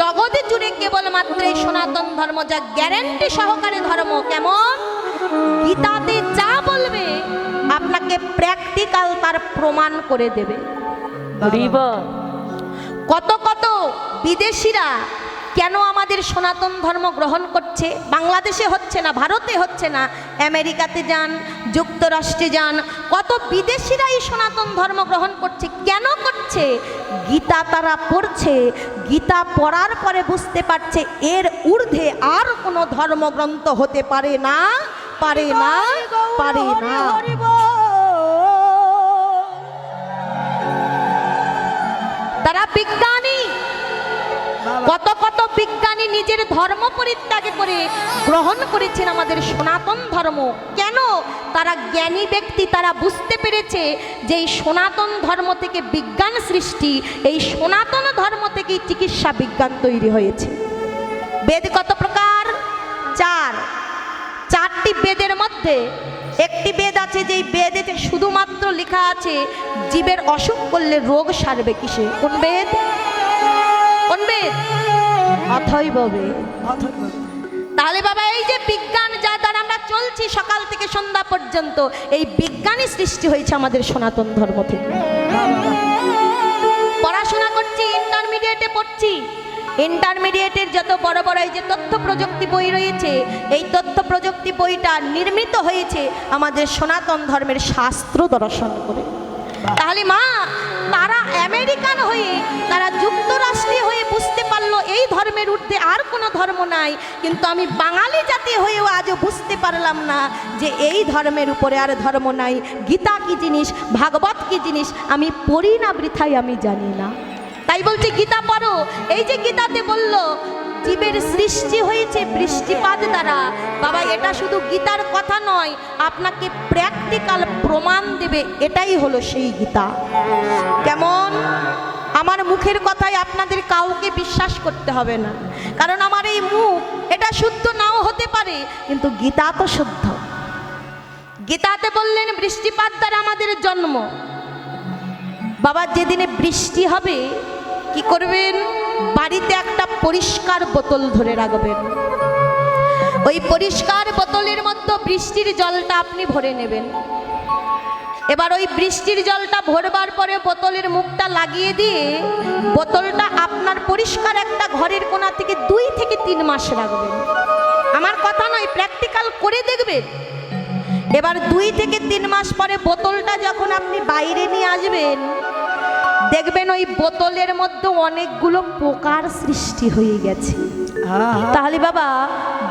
জগতে জুড়ে কেবলমাত্র এই সনাতন ধর্ম যা গ্যারান্টি সহকারে ধর্ম। কেমন? গীতাতে যা বলবে আপনাকে প্র্যাকটিক্যাল তার প্রমাণ করে দেবে। কত কত বিদেশিরা কেন আমাদের সনাতন ধর্ম গ্রহণ করছে? বাংলাদেশে হচ্ছে না, ভারতে হচ্ছে না, আমেরিকাতে যান, যুক্তরাষ্ট্রে যান, কত বিদেশিরা এই সনাতন ধর্ম গ্রহণ করছে। কেন করছে? গীতা তারা পড়ছে, গীতা পড়ার পরে বুঝতে পারছে এর ঊর্ধ্বে আর কোনো ধর্মগ্রন্থ হতে পারে না, পারে না, পারে না। তারা বিজ্ঞানী, কত কত বিজ্ঞানী নিজের ধর্ম পরিত্যাগ করে গ্রহণ করেছেন আমাদের সনাতন ধর্ম। কেন? তারা জ্ঞানী ব্যক্তি, তারা বুঝতে পেরেছে যে এই সনাতন ধর্ম থেকে বিজ্ঞান সৃষ্টি, এই সনাতন ধর্ম থেকেই চিকিৎসা বিজ্ঞান তৈরি হয়েছে। বেদ কত প্রকার? চারটি বেদের মধ্যে একটি বেদ আছে যেই বেদেতে শুধুমাত্র লেখা আছে জীবের অসুখ করলে রোগ সারবে কিসে? কোন বেদ? কোন বেদ? অথর্ব বেদ। তাহলে বাবা এই যে বিজ্ঞান যা দ্বারা আমরা চলছি সকাল থেকে সন্ধ্যা পর্যন্ত, এই বিজ্ঞানই সৃষ্টি হয়েছে আমাদের সনাতন ধর্ম থেকে। পড়াশোনা করছি, ইন্টারমিডিয়েটে পড়ছি, ইন্টারমিডিয়েটের যত বড় বড় এই যে তথ্য প্রযুক্তি বই রয়েছে, এই তথ্য প্রযুক্তি বইটা নির্মিত হয়েছে আমাদের সনাতন ধর্মের শাস্ত্র দর্শন করে। তাহলে মা, তারা আমেরিকান হয়ে, তারা যুক্তরাষ্ট্রীয় হয়ে বুঝতে পারলো এই ধর্মের ঊর্ধ্বে আর কোনো ধর্ম নাই, কিন্তু আমি বাঙালি জাতি হয়েও আজও বুঝতে পারলাম না যে এই ধর্মের উপরে আর ধর্ম নাই। গীতা কি জিনিস, ভাগবত কি জিনিস আমি পড়ি না, বৃথাই আমি জানি না। তাই বলছে গীতা পড়ো। এই যে গীতাতে বলল জীবের সৃষ্টি হয়েছে বৃষ্টিপাত দ্বারা, বাবা এটা শুধু গীতার কথা নয়, আপনাকে প্র্যাকটিক্যাল প্রমাণ দেবে, এটাই হলো সেই গীতা। কেমন? আমার মুখের কথায় আপনাদের কাউকে বিশ্বাস করতে হবে না, কারণ আমার এই মুখ এটা শুদ্ধ নাও হতে পারে, কিন্তু গীতা তো শুদ্ধ। গীতাতে বললেন বৃষ্টিপাত দ্বারা আমাদের জন্ম। বাবা যেদিনে বৃষ্টি হবে কি করবেন? বাড়িতে একটা পরিষ্কার বোতল ধরে রাখবেন। ওই পরিষ্কার বোতলের মধ্যে বৃষ্টির জলটা আপনি ভরে নেবেন। এবার ওই বৃষ্টির জলটা ভরবার পরে বোতলের মুখটা লাগিয়ে দিয়ে বোতলটা আপনার পরিষ্কার একটা ঘরের কোণা থেকে 2 থেকে 3 মাস রাখবেন। আমার কথা নয়, প্র্যাকটিক্যাল করে দেখবেন। এবার 2 থেকে 3 মাস পরে বোতলটা যখন আপনি বাইরে নিয়ে আসবেন, দেখবেন ওই বোতলের মধ্যে অনেকগুলো পোকার সৃষ্টি হয়ে গেছে। তাহলে বাবা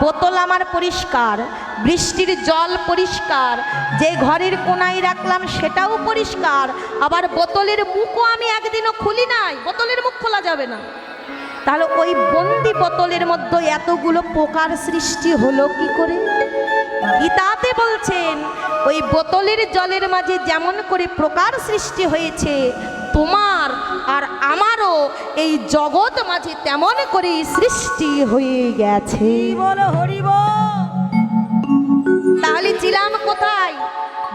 বোতল আমার পরিষ্কার, বৃষ্টির জল পরিষ্কার, যে ঘরের কোনায় রাখলাম সেটাও পরিষ্কার, আবার বোতলের মুখও আমি একদিনও খুলি নাই, বোতলের মুখ খোলা যাবে না। তাহলে ওই বন্দি বোতলের মধ্যে এতগুলো পোকার সৃষ্টি হলো কি করে? গীতাতে বলছেন ওই বোতলের জলের মাঝে যেমন করে প্রকার সৃষ্টি হয়েছে, তোমার আর আমারও এই জগৎ মাঝে তেমন করে সৃষ্টি হয়ে গেছে। বলো হরি বল। তাহলে ছিলাম কোথায়?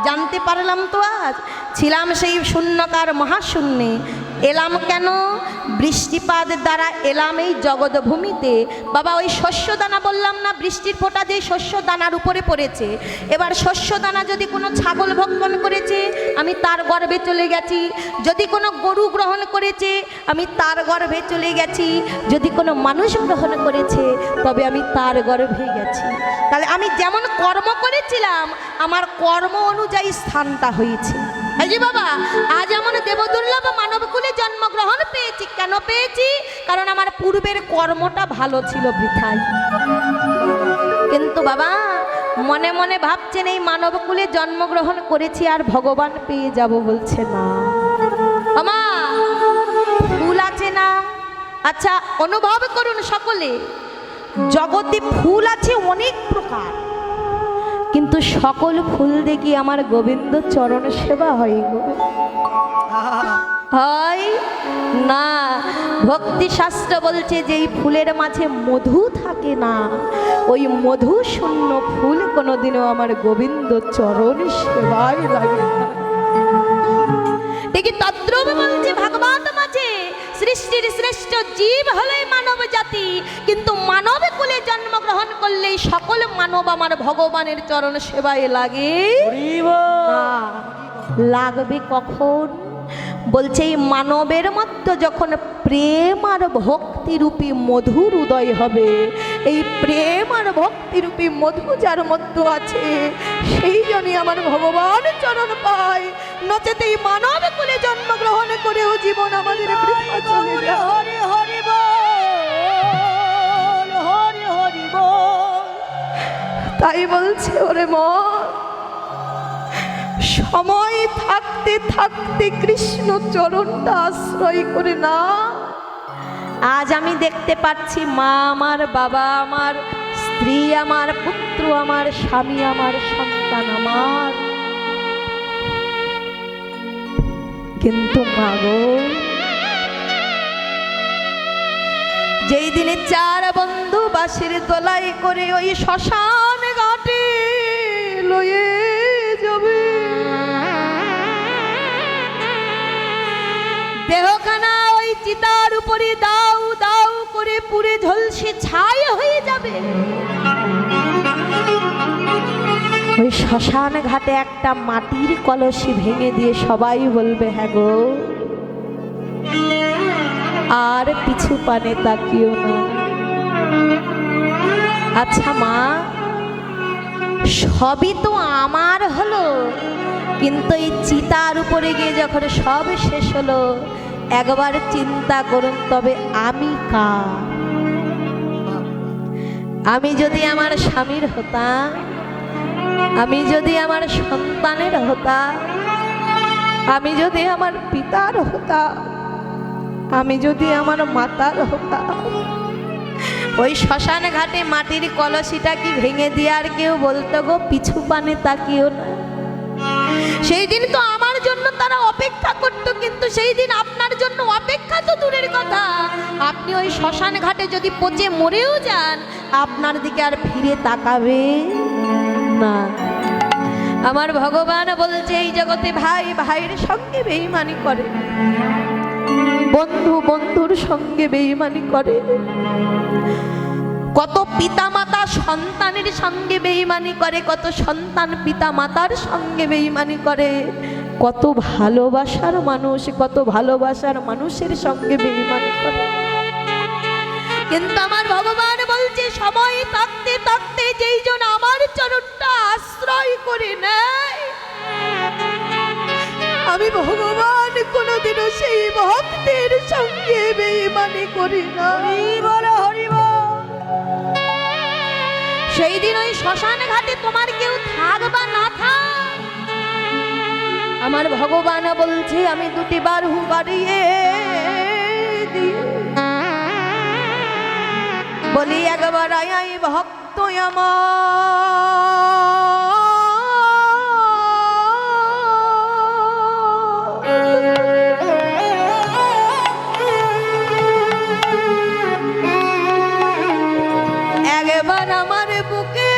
জানতে পারলাম তো আজ। ছিলাম সেই শূন্যকার মহাশূন্যে। এলাম কেন? বৃষ্টিপাত দ্বারা এলাম এই জগৎভূমিতে। বাবা ওই শস্য দানা বললাম না, বৃষ্টির ফোঁটা যে শস্য দানার উপরে পড়েছে, এবার শস্য দানা যদি কোনো ছাগল ভক্ষণ করেছে আমি তার গর্ভে চলে গেছি, যদি কোনো গরু গ্রহণ করেছে আমি তার গর্ভে চলে গেছি, যদি কোনো মানুষ গ্রহণ করেছে তবে আমি তার গর্ভে গেছি। তাহলে আমি যেমন কর্ম করেছিলাম আমার কর্ম অনুযায়ী স্থানটা হয়েছে। এই যে বাবা আজ এমন দেবদুর্লভ মানবকুলে জন্মগ্রহণ পেয়েছি। কেন পেয়েছি? কারণ আমার পূর্বের কর্মটা ভালো ছিল, বৃথাই। কিন্তু বাবা মনে মনে ভাবছেন এই মানবকুলে জন্মগ্রহণ করেছি আর ভগবান পেয়ে যাব, বলছে না। আমা ফুল আছে না? আচ্ছা অনুভব করুন সকলে, জগতে ফুল আছে অনেক প্রকার, কিন্তু সকল ফুল দেখি আমার গোবিন্দ চরণ সেবা হয় গো, হয় না। ভক্তি শাস্ত্র বলছে যে এই ফুলের মাঝে মধু থাকে না, ওই মধু শূন্য ফুল কোনোদিনও আমার গোবিন্দ চরণ সেবায় লাগে না। দেখি তদ্রব বলছে ভাগবত মাঝে সৃষ্টির শ্রেষ্ঠ জীব হলে মানব জাতি, কিন্তু মানব কুলে জন্মগ্রহণ করলেই সকল মানব আমার ভগবানের চরণ সেবায় লাগে না। লাগবে কখন? বলছে এই মানবের মধ্যে যখন প্রেম আর ভক্তিরূপী মধুর উদয় হবে, এই প্রেম আর ভক্তিরূপী মধু যার মধ্যে আছে সেই জন্যই আমার ভগবান চরণ পায়। নচেত এই মানব কুলে জন্মগ্রহণ করেও জীবন আমাদের বৃথা চলে যায়। হরি হরি বল, হরি হরি বল। তাই বলছে ওরে মন, সময় থাকতে থাকতে কৃষ্ণ চরণটা আশ্রয় করে না। আজ আমি দেখতে পাচ্ছি মা আমার, বাবা আমার, স্ত্রী আমার, পুত্র আমার, স্বামী আমার, সন্তান আমার, কিন্তু মাগো যেই দিনে চার বন্ধু বাঁশির দোলাই করে ওই শ্মশান ঘাটে লয়ে যাবে, দেহখানা ওই চিতার উপরে দাউ দাউ করে পুড়ে ঝলসে ছাই হয়ে যাবে, ওই শ্মশান ঘাটে একটা মাটির কলসি ভেঙে দিয়ে সবাই বলবে হ্যাঁ গো আর পিছু পানে তাকিও না। আচ্ছা মা, সবই তো আমার হলো, কিন্তু এই চিতার উপরে গিয়ে যখন সব শেষ হলো একবার চিন্তা করুন তবে আমি কার? আমি যদি আমার স্বামীর হতাম, আমি যদি আমার সন্তানের হতাম, আমি যদি আমার পিতার হতাম, আমি যদি আমার মাতার হতাম, ওই শ্মশান ঘাটে মাটির কলসিটা কি ভেঙে দিয়ে আর কেউ বলতো গো পিছু পানে তাকিও না? সেই দিন তো আমার জন্য তারা অপেক্ষা করতো, কিন্তু সেই দিন আপনার জন্য অপেক্ষা তো দূরের কথা, আপনি ওই শ্মশান ঘাটে যদি পচে মরেও যান আপনার দিকে আর ফিরে তাকাবে না। আমার ভগবান বলছে এই জগতে ভাই ভাইয়ের সঙ্গে বেঈমানি করে, বন্ধু বন্ধুর সঙ্গে বেঈমানি করে, কত পিতা মাতা সন্তানের সঙ্গে বেঈমানি করে, কত সন্তান পিতা মাতার সঙ্গে বেঈমানি করে, কত ভালোবাসার মানুষ কত ভালোবাসার মানুষের সঙ্গে বেঈমানি করে। কিন্তু আমার ভগবান বলছে সময় থাকতে থাকতে যেই জন আমার চরণটা আশ্রয় করে নেয়, আমি ভগবান কোনোদিনও সেই ভক্তের সঙ্গে বেঈমানি করি না। হরি বল। সেই দিন ওই শ্মশান ঘাটে তোমার কেউ থাক বা না থাক, আমার ভগবান বলছে আমি দুটি বাহু বাড়িয়ে বলি একবার আই ভক্ত আমার, একবার আমার বুকে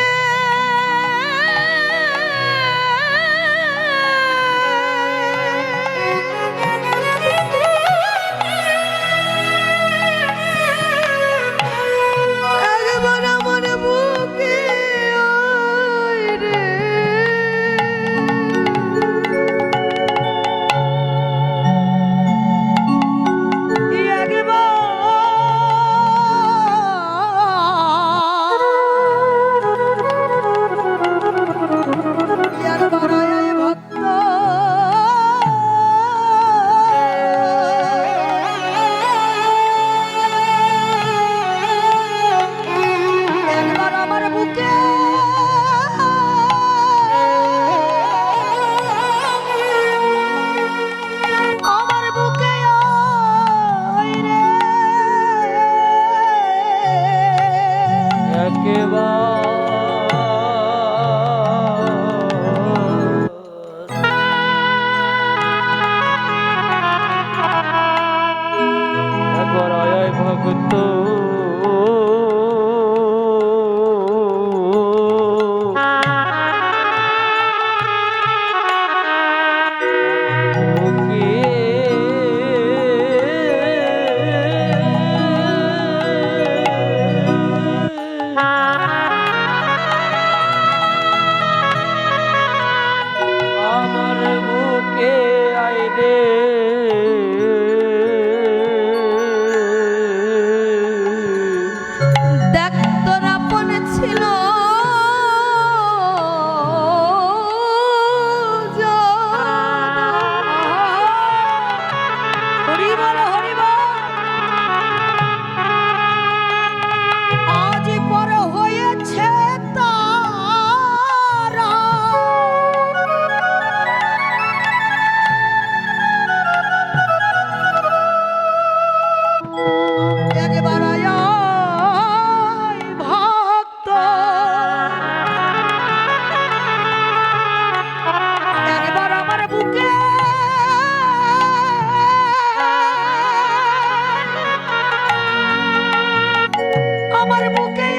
আমার বুকে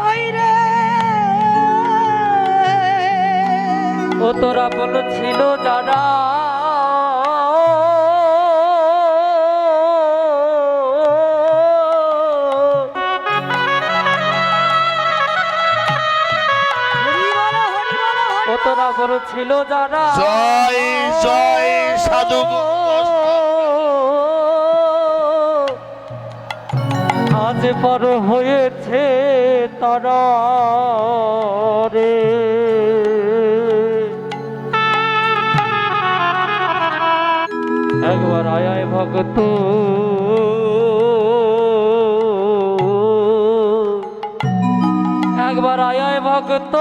আয় রে। ও তোরা বলেছিল যারা ও তোরা বলেছিল যারা জয় জয় সাধু আজ পর হয়েছে তারা রে। একবার আয় আয় ভক্ত একবার আয় আয় ভক্ত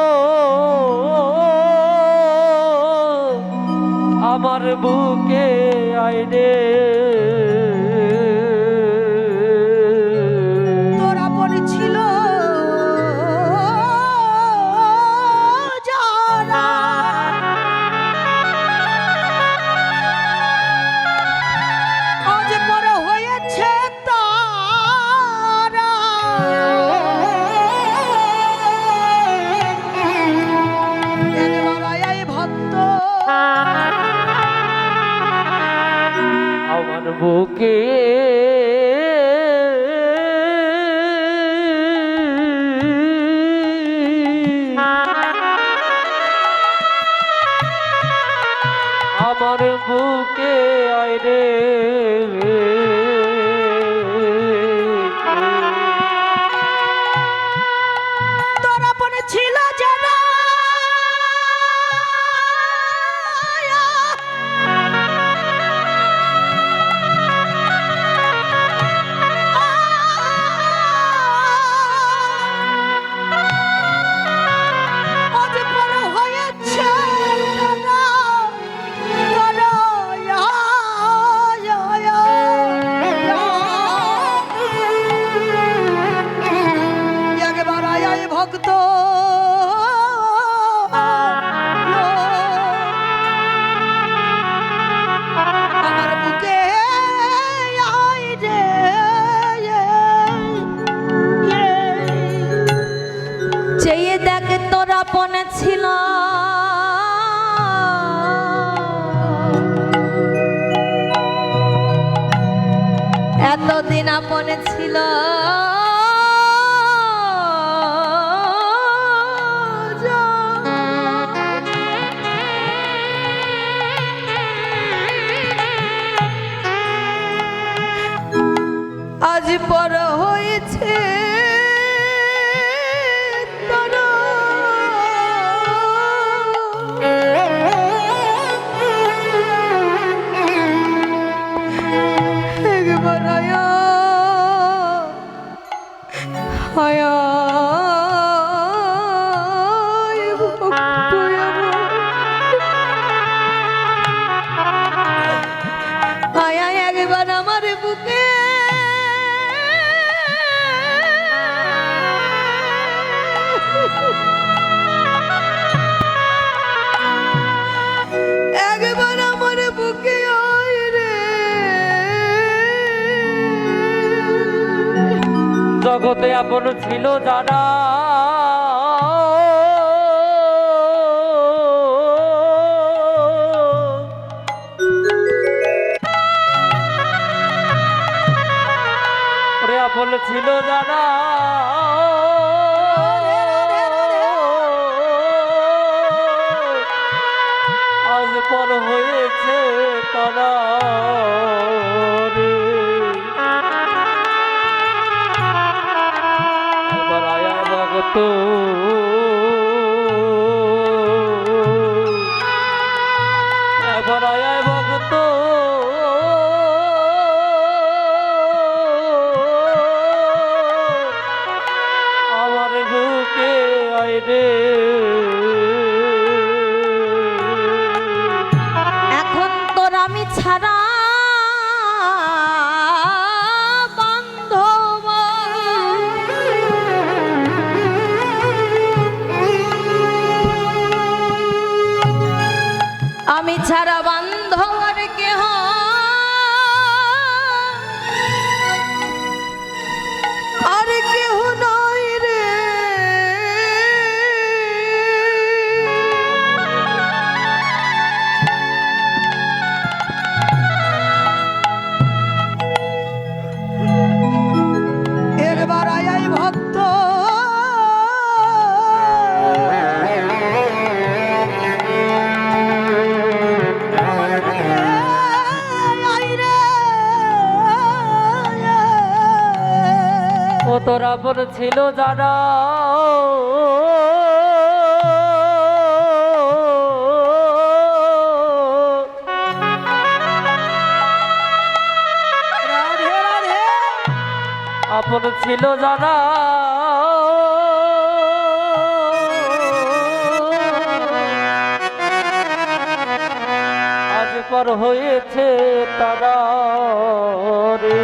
আমার বুকে আয় রে। তোরা বলেছিল যারা আজ বড় হয়েছে তারা এই ভক্ত আমার বুকে আমার বুকে আয় রে। তোরা বলেছিল যারা আজ বড় হয়েছে তারা একবার আয় আয় ভক্ত আমার বুকে আয় রে। চেয়ে দেখ তোর আপন ছিল এতদিন আপন ছিল আজ পর হয়েছে তারা। একবার আয়া আয়া আয়া একবার আমার বুকে একবার আমার বুকে আয় রে। জগতে আপন ছিল যারা ওরে আপন ছিল যারা আজ পর হয়েছে তারা রে। এবার আয় আয় ভক্ত এবার আয় আয় ভক্ত আমার বুকে আয় রে। এখন তোর আমি ছাড়া বান্ধব ও তোরা বলেছিল যারা রাধে রাধে আপন ছিল যারা আজ পর হয়েছে তারা রে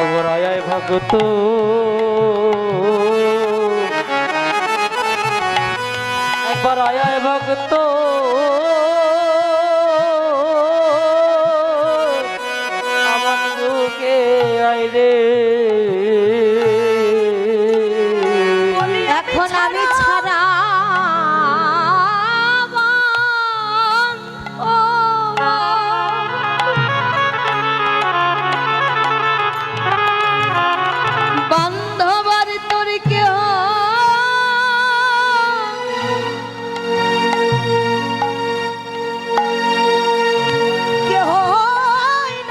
অবরায় ভগত একবার আয় ভগত আমার বুকে আয় রে এখন আমি ছাড়া ও বান্ধবার তোর কেহ কেহ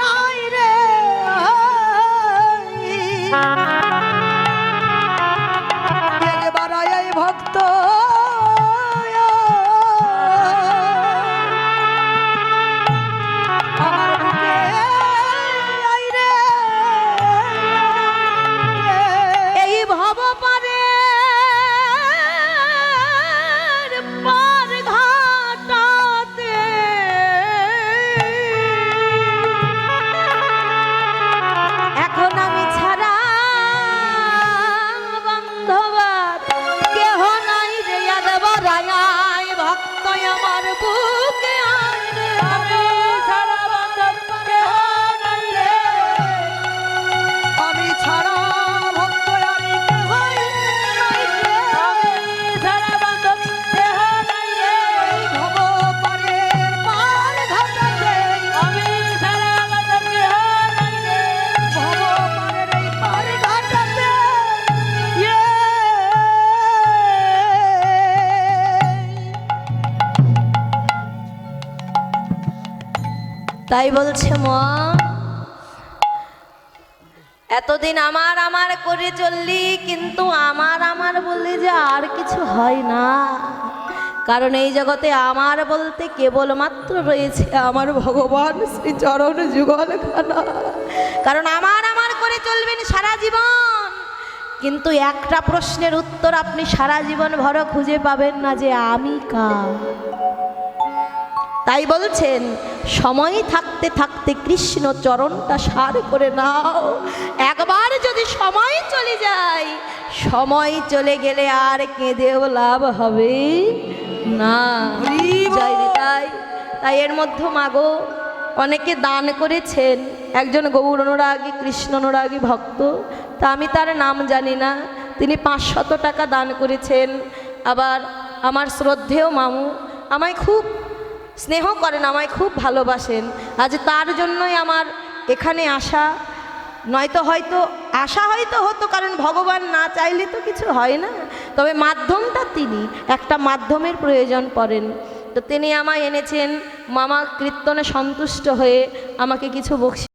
নাই রে একবার আয় ভক্ত আমার বুকে আয় রে এই ভব পারে পার ঘাটাতে এখন আমি ছাড়া বান্ধবার কেহ নাই রে একবার আয় ভক্ত আমার বুকে আয় রে আমি ছাড়া বান্ধব কেহ নাই রে আমি ছাড়া ভক্ত আর কেহ নাই রে সারা বান্ধব দেহ নাই রে এই ভব পারের পার ঘাটাতে আমি সারা বান্ধব দেহ নাই রে ভব পারের এই পার ঘাটাতে তাই বলছে মা এতদিন আমার আমার করে চললি কিন্তু আমার আমার বললে যে আর কিছু হয় না কারণ এই জগতে আমার বলতে কেবলমাত্র রয়েছে আমার ভগবান শ্রী চরণ যুগল খানা কারণ আমার আমার করে চলবেন সারা জীবন কিন্তু একটা প্রশ্নের উত্তর আপনি সারা জীবন ভর খুঁজে পাবেন না যে আমি কার তাই বলছেন সময় থাকতে থাকতে কৃষ্ণ চরণটা সার করে নাও একবার যদি সময় চলে যায় সময় চলে গেলে আর কেঁদেও লাভ হবে না জয় নিতাই। তাই এর মধ্যে মাগো অনেকে দান করেছেন একজন গৌর অনুরাগী কৃষ্ণ অনুরাগী ভক্ত তা আমি তার নাম জানি না তিনি 500 টাকা দান করেছেন আবার আমার শ্রদ্ধেয় মামু আমায় খুব স্নেহ করেন আমায় খুব ভালোবাসেন আজ তার জন্যই আমার এখানে আসা নয়তো হয়তো আশা হয়তো হতো কারণ ভগবান না চাইলে তো কিছু হয় না তবে মাধ্যমটা তিনি একটা মাধ্যমের প্রয়োজন পড়েন তো তিনি আমায় এনেছেন মামা কীর্তনে সন্তুষ্ট হয়ে আমাকে কিছু বকশিশ